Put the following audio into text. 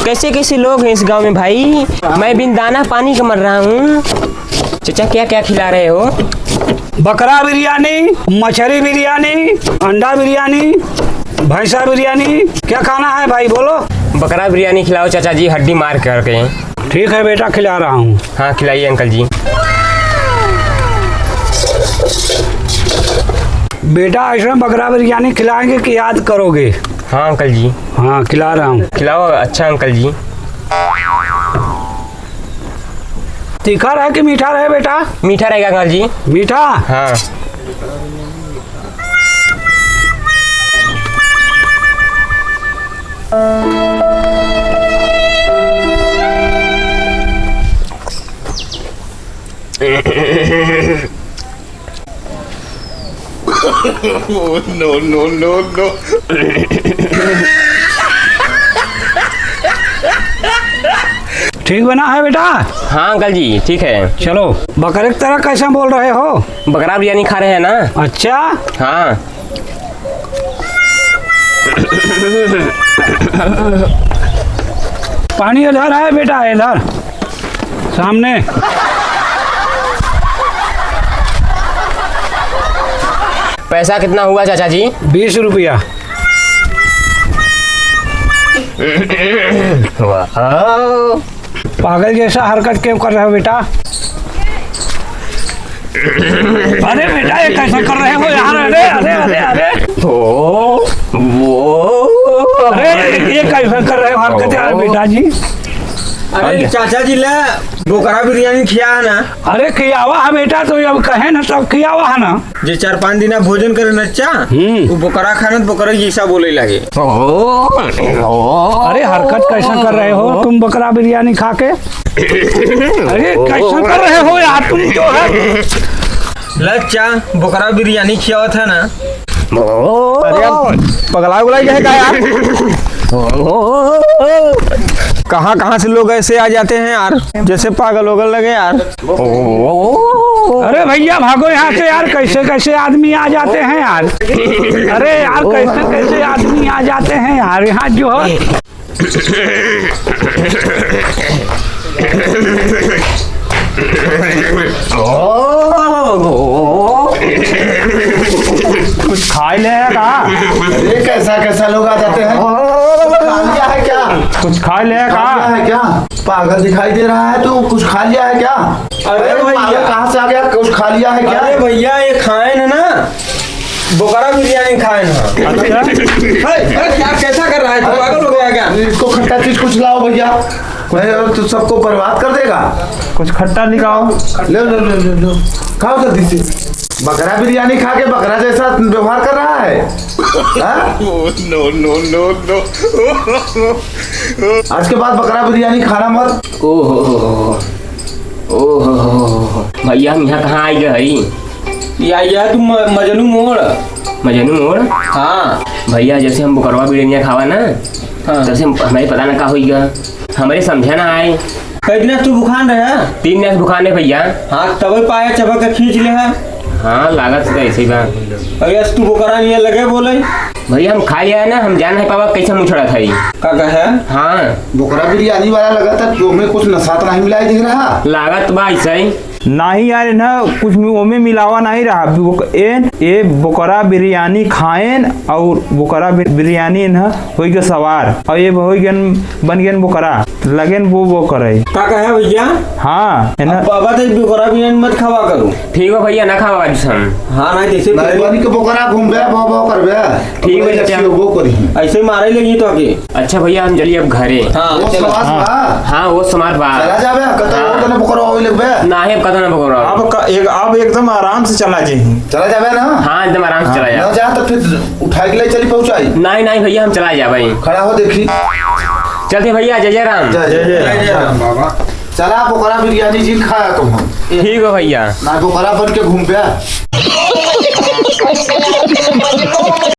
कैसे कैसे लोग हैं इस गांव में भाई, मैं बिन दाना पानी का मर रहा हूँ। चाचा क्या क्या खिला रहे हो? बकरा बिरयानी, मछली बिरयानी, अंडा बिरयानी, भैंसा बिरयानी, क्या खाना है भाई बोलो। बकरा बिरयानी खिलाओ चाचा जी, हड्डी मार करके। ठीक है बेटा, खिला रहा हूँ। हाँ खिलाइए अंकल जी। बेटा ऐसा बकरा बिरयानी खिलाएंगे कि याद करोगे? हाँ अंकल जी। हाँ खिला रहा हूँ। खिलाओ। अच्छा अंकल जी। तीखा रहे कि मीठा रहे बेटा? मीठा रहेगा अंकल जी। मीठा? हाँ। no. ठीक बना है बेटा? हाँ अंकल जी ठीक है। चलो, बकरे की तरह कैसे बोल रहे हो? बकरा बिरयानी खा रहे हैं ना? अच्छा। हाँ। पानी इधर है बेटा, इधर सामने। पैसा कितना हुआ चाचा जी? 20 रुपया। पागल जैसा हरकत क्यों कर रहे हो बेटा? अरे बेटा ये कैसा कर रहे हो यार? अरे अरे अरे अरे अरे ये कैसा कर रहे हो हरकत यार बेटा जी? अरे चाचा जी ले बकरा बिरयानी खिया है ना? अरे खियावा है बेटा, तो अब कहे ना सब खियावा है ना। जे 4-5 दिन भोजन करे नच्चा वो बकरा खाना तो बकरा जैसा बोले लगे। अरे हरकत कैसा कर रहे हो तुम बकरा बिरयानी खा के? अरे कैसा कर रहे हो यार तुम जो है? लच्चा बकरा बिरयानी खिया था ना? अरे पगला उगला है क्या यार? कहाँ से लोग ऐसे आ जाते हैं यार, जैसे पागल होगल लगे यार। अरे भैया भागो यहाँ से यार, कैसे कैसे आदमी आ जाते हैं यार। अरे यार कैसे कैसे आदमी आ जाते हैं यार यहाँ जो है। कुछ खा ले का? ये कैसा कैसा लोग आ जाते हैं? खा लिया है क्या? कुछ खा ले खा का? लिया है क्या? पागल दिखाई दे रहा है, तो कुछ खा लिया है क्या? अरे भैया कहाँ से आ गया? कुछ खा लिया है क्या? अरे भैया ये खाए ना बकरा बिरयानी खाए ना। अरे क्या कैसा कर रहा है? तू पागल हो गया क्या? इसको खट्टा चीज कुछ लाओ भैया, तो सबको बर्बाद कर देगा। कुछ खट्टा निकाओ। लो लो लो लो लो, खाओ जल्दी से। बकरा बिरयानी खा के बकरा जैसा व्यवहार कर रहा है। no. आज के बाद बकरा बिरयानी खाना मत। ओहो भैया हम यहाँ कहाँ आई गई? या तुम मजनू मोड़। मजनू मोड़? हाँ भैया जैसे हम बकरवा बिरयानी खावा ना, तैसे हमें पता ना का होगा, हमारे समझा ना आए। कई दिन तू बुखान रहे? 3 दिन से बुखार है भैया। हाँ तब पाया चबक के खींच ले है। हाँ लागत तो ऐसे ही बा। अरे तू बकरा नहीं लगे बोले? भैया हम खा लिया है ना, हम जान नहीं पावा कैसे मुँह छोड़ा था ये। का कहे? हाँ बकरा बिरयानी वाला लगा था, तो में कुछ नशा तो नहीं मिला दिख रहा। लागत बा ऐसा ही नहीं यार ना, कुछ ओमे मिलावा नहीं रहा। ये बकरा बिरयानी खाएन और बकरा बिरयानी न हो गया सवार, और ये हो गया बन गया बकरा लगेन वो करे। का कहे भैया? हाँ है ना। बाबा तो बकरा बिरयानी मत खावा करो। ठीक है भैया ना खावा हम। हाँ नहीं जैसे बिरयानी के बकरा घूम गया भाव भाव कर गया। ठीक है चाचा। वो करी ऐसे मारे लगी तो आगे। अच्छा भैया हम चलिए अब घरे। हाँ वो चलो। समाज बा। हाँ वो समार बा। चला जाबे कतो वो तने बकरा होई लगबे ना है कदम ना बकरा। आप एकदम आराम से चला जाइए। चला जाबे ना। हाँ एकदम आराम से चला ना जा। जा तो फिर उठा के ले चली पहुंचाई। नहीं नहीं भैया हम चला जा भाई। खड़ा हो देखी। चलते भैया जय जय राम। जय राम बाबा। चला बकरा बिरयानी जी खाया तुम हम। ठीक है भैया। ना बकरा बन के घूम गया।